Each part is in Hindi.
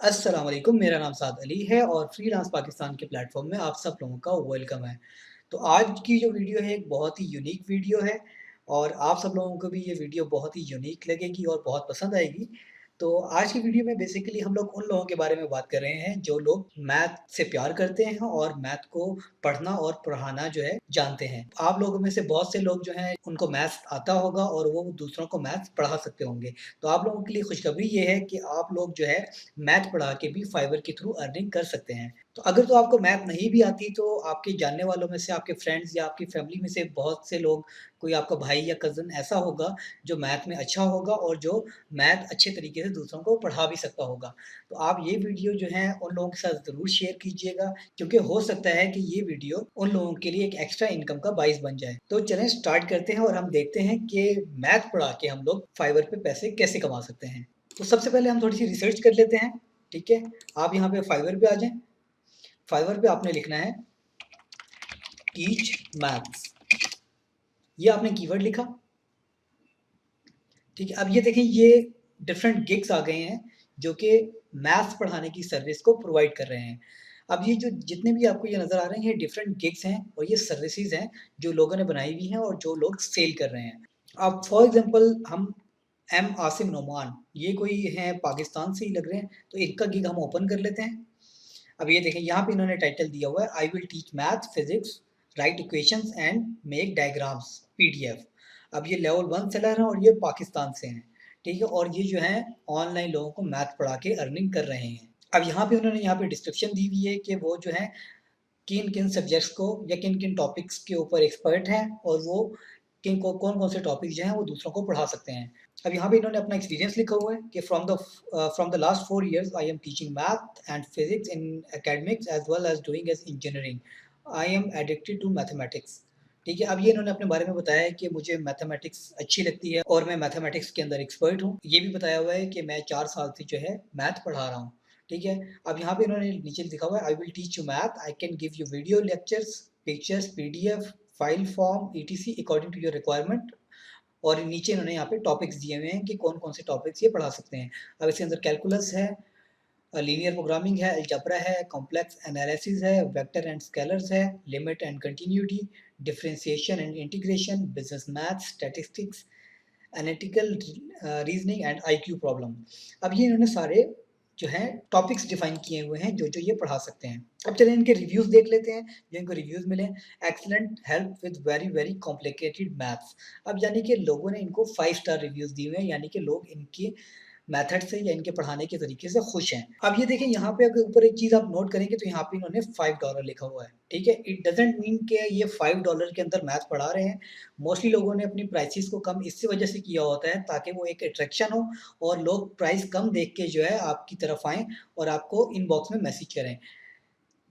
अस्सलाम वालेकुम, मेरा नाम साद अली है और फ्रीलांस पाकिस्तान के प्लेटफ़ॉर्म में आप सब लोगों का वेलकम है। तो आज की जो वीडियो है एक बहुत ही यूनिक वीडियो है और आप सब लोगों को भी ये वीडियो बहुत ही यूनिक लगेगी और बहुत पसंद आएगी। तो आज की वीडियो में बेसिकली हम लोग उन लोगों के बारे में बात कर रहे हैं जो लोग मैथ से प्यार करते हैं और मैथ को पढ़ना और पढ़ाना जो है जानते हैं। आप लोगों में से बहुत से लोग जो हैं उनको मैथ्स आता होगा और वो दूसरों को मैथ्स पढ़ा सकते होंगे। तो आप लोगों के लिए खुशखबरी ये है कि आप लोग जो है मैथ पढ़ा के भी फाइवर के थ्रू अर्निंग कर सकते हैं। तो अगर तो आपको मैथ नहीं भी आती तो आपके जानने वालों में से, आपके फ्रेंड्स या आपकी फैमिली में से बहुत से लोग, कोई आपका भाई या कज़न ऐसा होगा जो मैथ में अच्छा होगा और जो मैथ अच्छे तरीके से दूसरों को पढ़ा भी सकता होगा। तो आप ये वीडियो जो है उन लोगों के साथ ज़रूर शेयर कीजिएगा क्योंकि हो सकता है कि ये वीडियो उन लोगों के लिए एक एक्स्ट्रा इनकम का बाइस बन जाए। तो चलें स्टार्ट करते हैं और हम देखते हैं कि मैथ पढ़ा के हम लोग फाइवर पे पैसे कैसे कमा सकते हैं। तो सबसे पहले हम थोड़ी-सी रिसर्च कर लेते हैं, ठीक है? आप यहाँ पे फाइवर पे आ जाएँ। फाइवर पे आपने लिखना है टीच मैथ्स। ये आपने कीवर्ड लिखा, ठीक है? अब ये देखें ये डिफरेंट गिग्स आ गए हैं जो कि मैथ्स पढ़ाने की सर्विस को प्रोवाइड कर रहे हैं। अब ये जो जितने भी आपको ये नज़र आ रहे हैं ये डिफरेंट गिग्स हैं और ये सर्विसेज़ हैं जो लोगों ने बनाई हुई हैं और जो लोग सेल कर रहे हैं। अब फॉर एग्ज़ाम्पल हम एम आसिम नोमान, ये कोई हैं पाकिस्तान से ही लग रहे हैं, तो इनका गिग हम ओपन कर लेते हैं। अब ये देखें यहाँ पे इन्होंने टाइटल दिया हुआ है I will teach math, physics, right equations and make diagrams PDF. अब ये लेवल 1 सेलर हैं और ये पाकिस्तान से हैं, ठीक है? और ये जो है ऑनलाइन लोगों को मैथ पढ़ा के अर्निंग कर रहे हैं। अब यहाँ पे उन्होंने यहाँ पे डिस्क्रिप्शन दी हुई है कि वो जो है किन-किन सब्जेक्ट्स को या किन-किन टॉपिक्स के ऊपर एक्सपर्ट हैं और वो किन को कौन-कौन से टॉपिक जो हैं वो दूसरों को पढ़ा सकते हैं। अब यहाँ पे इन्होंने अपना एक्सपीरियंस लिखा हुआ है कि from the last 4 years I am teaching math and physics in academics as well as doing as engineering. I am addicted to mathematics. ठीक है, अब ये इन्होंने अपने बारे में बताया है कि मुझे मैथमेटिक्स अच्छी लगती है और मैं मैथमेटिक्स के अंदर एक्सपर्ट हूँ। ये भी बताया हुआ है कि मैं 4 साल से जो है मैथ पढ़ा रहा हूँ। ठीक है? अब यहाँ पे इन्होंने नीचे लिखा हुआ है I will teach you math, I can give you video lectures, pictures, PDF, file form, ETC according to your requirement. और नीचे इन्होंने यहाँ पे टॉपिक्स दिए हुए हैं कि कौन-कौन से टॉपिक्स ये पढ़ा सकते हैं। अब इसके अंदर कैलकुलस है, लीनियर प्रोग्रामिंग है, अलजेब्रा है, कॉम्प्लेक्स एनालिसिस है, वेक्टर एंड स्केलर्स है, limit and continuity, differentiation and integration, business maths, statistics, analytical reasoning and IQ problem. अब ये इन्होंने सारे जो हैं टॉपिक्स डिफाइन किए हुए हैं जो ये पढ़ा सकते हैं। अब चलिए इनके रिव्यूज़ देख लेते हैं, जो इनको रिव्यूज़ मिले। Excellent help with very very complicated maths. अब यानी कि लोगों ने इनको 5 स्टार रिव्यूज़ दिए हुए हैं, यानी कि लोग इनकी मेथड से या इनके पढ़ाने के तरीके से खुश हैं। अब ये देखिए यहाँ पे अगर ऊपर एक चीज़ आप नोट करेंगे तो यहाँ पे इन्होंने $5 लिखा हुआ है, ठीक है? इट डज़न्ट मीन कि ये $5 के अंदर मैथ पढ़ा रहे हैं। मोस्टली लोगों ने अपनी प्राइसेज़ को कम इसी वजह से किया होता है ताकि वो एक अट्रैक्शन हो और लोग प्राइस कम देख के जो है आपकी तरफ आएँ और आपको इनबॉक्स में मैसेज करें।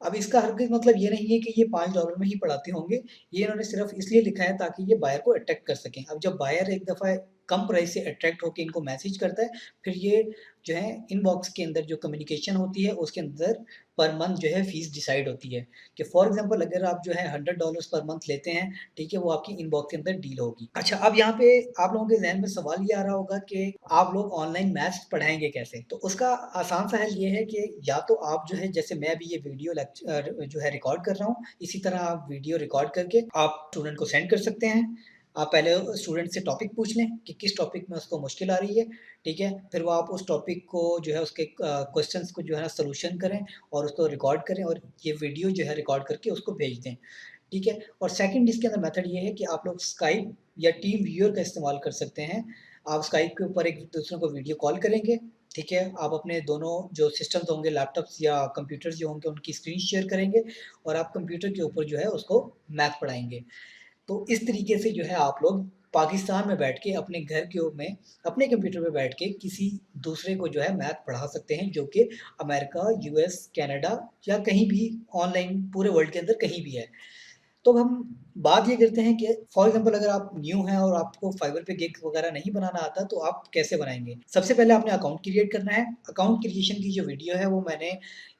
अब इसका हरगिज़ मतलब ये नहीं है कि ये $5 में ही पढ़ाते होंगे। ये इन्होंने सिर्फ़ इसलिए लिखा है ताकि ये बायर को अट्रैक्ट कर सकें। अब जब बायर एक दफ़ा कम प्राइस से अट्रैक्ट होके इनको मैसेज करता है, फिर ये जो है इनबॉक्स के अंदर जो कम्युनिकेशन होती है, उसके अंदर पर मंथ जो है फ़ीस डिसाइड होती है कि फॉर एग्ज़ाम्पल अगर आप जो है $100 पर मंथ लेते हैं, ठीक है? वो आपकी इनबॉक्स के अंदर डील होगी। अच्छा, अब यहाँ पे आप लोगों के ज़हन में सवाल ये आ रहा होगा कि आप लोग ऑनलाइन मैथ्स पढ़ाएँगे कैसे? तो उसका आसान सा हल ये है कि या तो आप जो है जैसे मैं अभी ये वीडियो जो है रिकॉर्ड कर रहा हूँ, इसी तरह आप वीडियो रिकॉर्ड करके आप स्टूडेंट को सेंड कर सकते हैं। आप पहले स्टूडेंट से टॉपिक पूछ लें कि किस टॉपिक में उसको मुश्किल आ रही है, ठीक है? फिर वो आप उस टॉपिक को जो है उसके क्वेश्चंस को जो है ना सॉल्यूशन करें और उसको रिकॉर्ड करें और ये वीडियो जो है रिकॉर्ड करके उसको भेज दें, ठीक है? और सेकंड इसके अंदर मेथड ये है कि आप लोग स्काइप या टीम व्यूअर का इस्तेमाल कर सकते हैं। आप स्काइप के ऊपर एक दूसरे को वीडियो कॉल करेंगे, ठीक है? आप अपने दोनों जो सिस्टम्स होंगे, लैपटॉप्स या कंप्यूटर्स जो होंगे, उनकी स्क्रीन शेयर करेंगे और आप कंप्यूटर के ऊपर जो है उसको मैथ पढ़ाएँगे। तो इस तरीके से जो है आप लोग पाकिस्तान में बैठ के अपने घर के में अपने कंप्यूटर पे बैठ के किसी दूसरे को जो है मैथ पढ़ा सकते हैं जो कि अमेरिका, यूएस, कनाडा या कहीं भी ऑनलाइन पूरे वर्ल्ड के अंदर कहीं भी है। तो अब हम बात ये करते हैं कि फॉर एग्ज़ाम्पल अगर आप न्यू हैं और आपको फाइवर पे गिग वगैरह नहीं बनाना आता, तो आप कैसे बनाएँगे? सबसे पहले आपने अकाउंट क्रिएट करना है। अकाउंट क्रिएशन की जो वीडियो है वो मैंने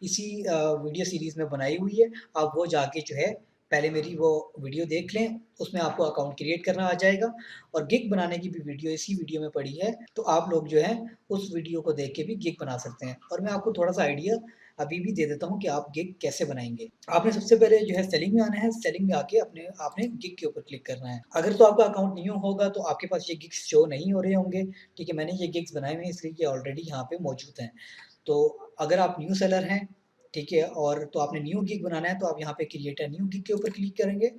इसी वीडियो सीरीज़ में बनाई हुई है। आप वो जाके जो है पहले मेरी वो वीडियो देख लें, उसमें आपको अकाउंट क्रिएट करना आ जाएगा और गिग बनाने की भी वीडियो इसी वीडियो में पड़ी है, तो आप लोग जो है उस वीडियो को देख के भी गिग बना सकते हैं। और मैं आपको थोड़ा-सा आइडिया अभी भी दे देता हूँ कि आप गिग कैसे बनाएँगे। आपने सबसे पहले जो है सेलिंग में आना है, सेलिंग में आके आपने गिग के ऊपर क्लिक करना है। अगर तो आपका अकाउंट न्यू होगा तो आपके पास ये गिग्स शो नहीं हो रहे होंगे, ठीक है? मैंने ये गिग्स बनाए हुए हैं इसलिए ये ऑलरेडी यहाँ पे मौजूद हैं। तो अगर आप न्यू सेलर हैं, ठीक है? और तो आपने न्यू गिग बनाना है तो आप यहाँ पे क्रिएट अ न्यू गिग के ऊपर क्लिक करेंगे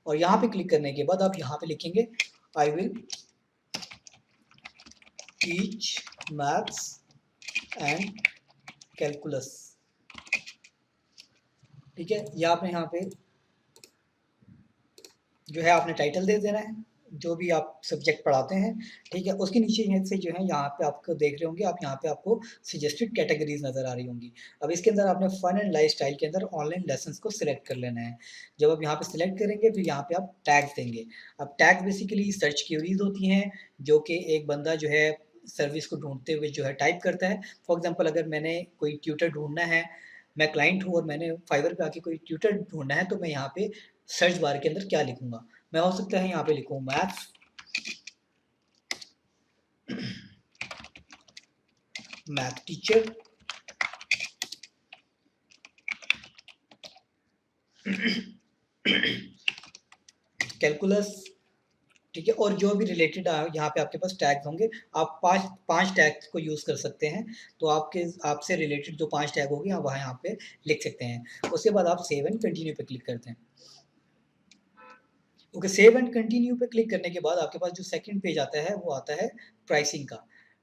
और यहाँ पे क्लिक करने के बाद आप यहाँ पे लिखेंगे आई will teach maths and calculus, ठीक है? या आपने यहाँ पे जो है आपने टाइटल दे देना है, जो भी आप सब्जेक्ट पढ़ाते हैं, ठीक है? उसके नीचे यहाँ से जो है यहाँ पे आपको देख रहे होंगे आप, यहाँ पे आपको सजेस्टेड कैटेगरीज़ नज़र आ रही होंगी। अब इसके अंदर आपने फन एंड लाइफ़स्टाइल के अंदर ऑनलाइन लेसन्स को सिलेक्ट कर लेना है। जब आप यहाँ पे सिलेक्ट करेंगे फिर यहाँ पे आप टैग्स देंगे। अब टैग्स बेसिकली सर्च क्वेरीज़ होती हैं, जो कि एक बंदा जो है सर्विस को ढूँढते हुए जो है टाइप करता है। फॉर एग्ज़ाम्पल अगर मैंने कोई ट्यूटर ढूँढना है, मैं क्लाइंट हूँ और मैंने फाइवर पे आके कोई ट्यूटर ढूँढना है, तो मैं यहाँ पे सर्च बार के अंदर क्या लिखूँगा? मैं हो सकता है यहाँ पे लिखूँ मैथ्स मैथ टीचर कैलकुलस, ठीक है? और जो भी रिलेटेड यहाँ पे आपके पास टैग्स होंगे, आप 5 टैग्स को यूज़ कर सकते हैं। तो आपसे रिलेटेड जो 5 टैग होंगे, आप वहाँ यहाँ पे लिख सकते हैं। उसके बाद आप सेव एंड कंटिन्यू पे क्लिक करते हैं। ओके, सेव एंड कंटिन्यू पे क्लिक करने के बाद आपके पास जो सेकंड पेज आता है, वो आता है प्राइसिंग का,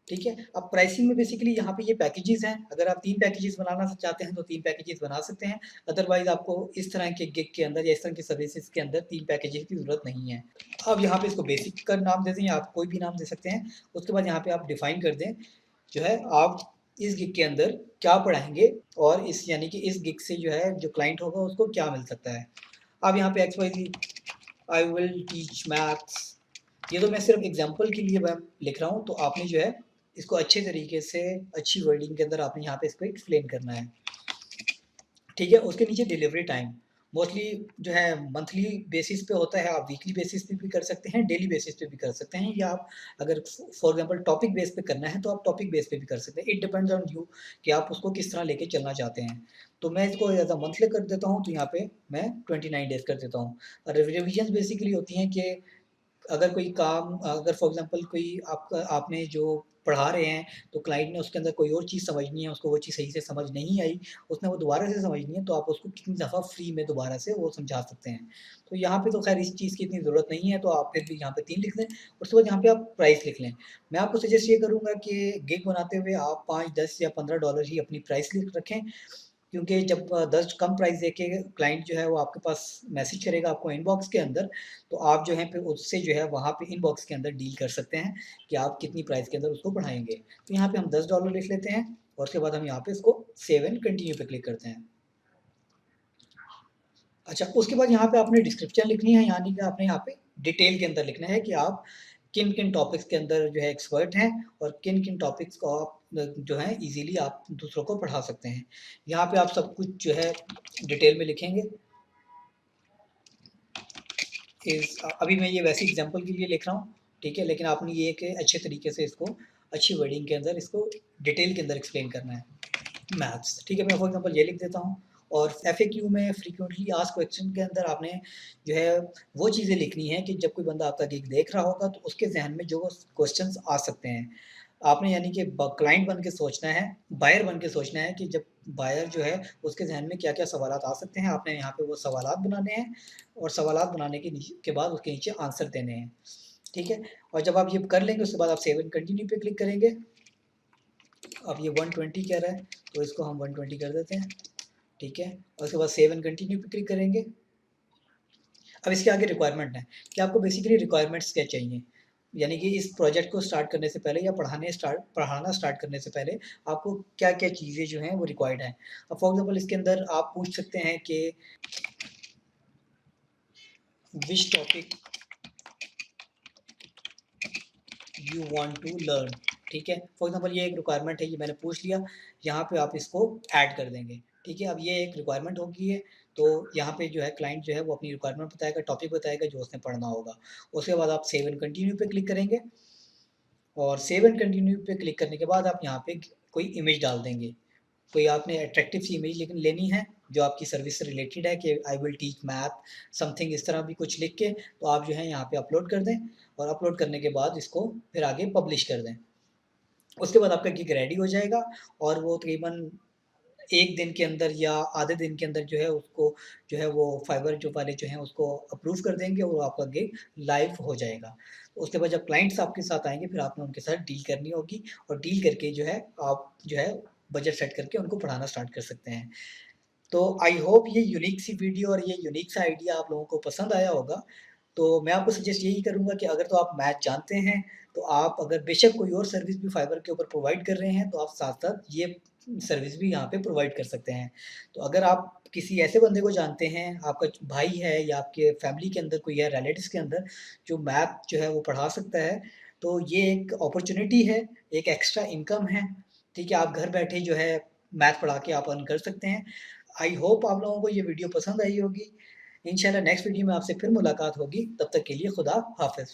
ठीक है? अब प्राइसिंग में बेसिकली यहाँ पे ये पैकेजेज़ हैं, अगर आप 3 पैकेजेज़ बनाना चाहते हैं, तो 3 पैकेजेज़ बना सकते हैं, अदरवाइज़ आपको इस तरह के गिग के अंदर या इस तरह की सर्विसेज़ के अंदर 3 पैकेजेज़ की ज़रूरत नहीं है। अब यहाँ पे इसको बेसिक का नाम दे दें या आप कोई भी नाम दे सकते हैं, उसके बाद यहाँ पे आप डिफ़ाइन कर दें, जो है आप इस गिग के अंदर क्या पढ़ाएँगे और इस यानी कि इस गिग से जो है, जो क्लाइंट होगा उसको क्या मिल सकता है। अब यहाँ पे XYZ I will teach maths, ये तो मैं सिर्फ एग्जांपल के लिए मैं लिख रहा हूँ, तो आपने जो है इसको अच्छे तरीके से अच्छी वर्डिंग के अंदर आपने यहाँ पे इसको एक्सप्लेन करना है, ठीक है? उसके नीचे डिलीवरी टाइम मोस्टली जो है मंथली बेसिस पे होता है, आप वीकली बेसिस पे भी कर सकते हैं, डेली बेसिस पे भी कर सकते हैं, या आप अगर फॉर एग्जांपल टॉपिक बेस पे करना है तो आप टॉपिक बेस पे भी कर सकते हैं। इट डिपेंड्स ऑन यू कि आप उसको किस तरह लेके चलना चाहते हैं। तो मैं इसको एज़ अ मंथली कर देता हूँ, तो यहाँ पे मैं 29 डेज़ कर देता हूँ। और रिविज़न्स बेसिकली होती हैं कि अगर कोई काम अगर फॉर एग्ज़ाम्पल कोई आपने जो पढ़ा रहे हैं, तो क्लाइंट ने उसके अंदर कोई और चीज़ समझनी है, उसको वो चीज़ सही से समझ नहीं आई, उसने वो दोबारा से समझनी है, तो आप उसको कितनी दफ़ा फ्री में दोबारा से वो समझा सकते हैं। तो यहाँ पे तो ख़ैर इस चीज़ की इतनी ज़रूरत नहीं है, तो आप फिर भी यहाँ पे 3 लिख दें, उसके बाद यहाँ पे आप प्राइस लिख लें। मैं आपको सजेस्ट ये करूँगा कि गिग बनाते हुए आप 5, 10 या $15 ही अपनी प्राइस लिख रखें, क्योंकि जब 10 कम प्राइस देके क्लाइंट जो है वो आपके पास मैसेज करेगा आपको इनबॉक्स के अंदर, तो आप जो है फिर उससे जो है वहाँ पे इनबॉक्स के अंदर डील कर सकते हैं कि आप कितनी प्राइस के अंदर उसको बढ़ाएँगे। तो यहाँ पे हम $10 लिख लेते हैं और उसके बाद हम यहाँ पे इसको सेव एंड कंटिन्यू पे क्लिक करते हैं। अच्छा, उसके बाद यहाँ पे आपने डिस्क्रिप्शन लिखनी है, यानी कि आपने यहाँ पे डिटेल के अंदर लिखना है कि आप किन-किन टॉपिक्स के अंदर जो है एक्सपर्ट हैं और किन-किन टॉपिक्स को आप जो है ईज़िली आप दूसरों को पढ़ा सकते हैं। यहाँ पे आप सब कुछ जो है डिटेल में लिखेंगे। अभी मैं ये वैसे एग्ज़ाम्पल के लिए लिख रहा हूँ, ठीक है? लेकिन आपने ये कि अच्छे तरीके से इसको अच्छी वर्डिंग के अंदर इसको डिटेल के अंदर एक्सप्लेन करना है। मैथ्स, ठीक है? मैं फॉर एग्ज़ाम्पल ये लिख देता हूँ और एफएक्यू में फ्रीक्वेंटली आस्क्ड क्वेश्चन के अंदर आपने जो है वो चीज़ें लिखनी है कि जब कोई बंदा आपका गिग देख रहा होगा तो उसके ज़हन में जो क्वेश्चंस आ सकते हैं। आपने यानी कि ब क्लाइंट बन के सोचना है, बायर बन के सोचना है कि जब बायर जो है उसके ज़हन में क्या-क्या सवालात आ सकते हैं, आपने यहाँ पे वो सवालात बनाने हैं और सवालात बनाने के बाद उसके नीचे आंसर देने हैं, ठीक है? और जब आप ये कर लेंगे उसके बाद आप सेव एंड कंटिन्यू पे क्लिक करेंगे। अब ये 120 कह रहा है, तो इसको हम 120 कर देते हैं, ठीक है? और उसके बाद सेव एंड कंटिन्यू पे क्लिक करेंगे। अब इसके आगे रिक्वायरमेंट है कि आपको बेसिकली रिक्वायरमेंट्स क्या चाहिए? यानी कि इस प्रोजेक्ट को स्टार्ट करने से पहले या पढ़ाना स्टार्ट करने से पहले आपको क्या-क्या चीज़ें जो हैं वो रिक्वायर्ड हैं। अब फॉर एग्ज़ाम्पल इसके अंदर आप पूछ सकते हैं कि which topic you want to learn, ठीक है? फॉर एग्ज़ाम्पल ये एक रिक्वायरमेंट है, ये मैंने पूछ लिया, यहाँ पे आप इसको ऐड कर देंगे, ठीक है? अब ये एक रिक्वायरमेंट होगी है, तो यहाँ पे जो है क्लाइंट जो है वो अपनी रिक्वायरमेंट बताएगा, टॉपिक बताएगा जो उसने पढ़ना होगा। उसके बाद आप सेव एंड कंटिन्यू पे क्लिक करेंगे और सेव एंड कंटिन्यू पे क्लिक करने के बाद आप यहाँ पे कोई इमेज डाल देंगे। कोई आपने अट्रैक्टिव सी इमेज लेकिन लेनी है जो आपकी सर्विस से रिलेटेड है कि आई विल टीच मैथ समथिंग इस तरह भी कुछ लिख के तो आप जो है यहाँ पे अपलोड कर दें और अपलोड करने के बाद इसको फिर आगे पब्लिश कर दें। उसके बाद आपका गिग रेडी हो जाएगा और वो तकरीबन 1 दिन के अंदर या आधे दिन के अंदर जो है उसको जो है वो फाइवर जो वाले जो हैं उसको अप्रूव कर देंगे और आपका गिग लाइव हो जाएगा। उसके बाद जब क्लाइंट्स आपके साथ आएँगे फिर आपने उनके साथ डील करनी होगी और डील करके जो है आप जो है बजट सेट करके उनको पढ़ाना स्टार्ट कर सकते हैं। तो आई होप ये यूनिक सी वीडियो और ये यूनिक सा आइडिया आप लोगों को पसंद आया होगा। तो मैं आपको सजेस्ट यही करूँगा कि अगर तो आप मैथ जानते हैं, तो आप अगर बेशक कोई और सर्विस भी फाइवर के ऊपर प्रोवाइड कर रहे हैं, तो आप साथ-साथ ये सर्विस भी यहाँ पे प्रोवाइड कर सकते हैं। तो अगर आप किसी ऐसे बंदे को जानते हैं, आपका भाई है या आपके फैमिली के अंदर कोई है, रिलेटिव्स के अंदर, जो मैथ जो है वो पढ़ा सकता है, तो ये एक अपॉर्च्युनिटी है, एक एक्स्ट्रा इनकम है, ठीक है? आप घर बैठे जो है मैथ पढ़ा के आप अर्न कर सकते हैं। आई होप आप लोगों को ये वीडियो पसंद आई होगी। इंशाल्लाह नेक्स्ट वीडियो में आपसे फिर मुलाकात होगी, तब तक के लिए खुदा हाफ़िज़।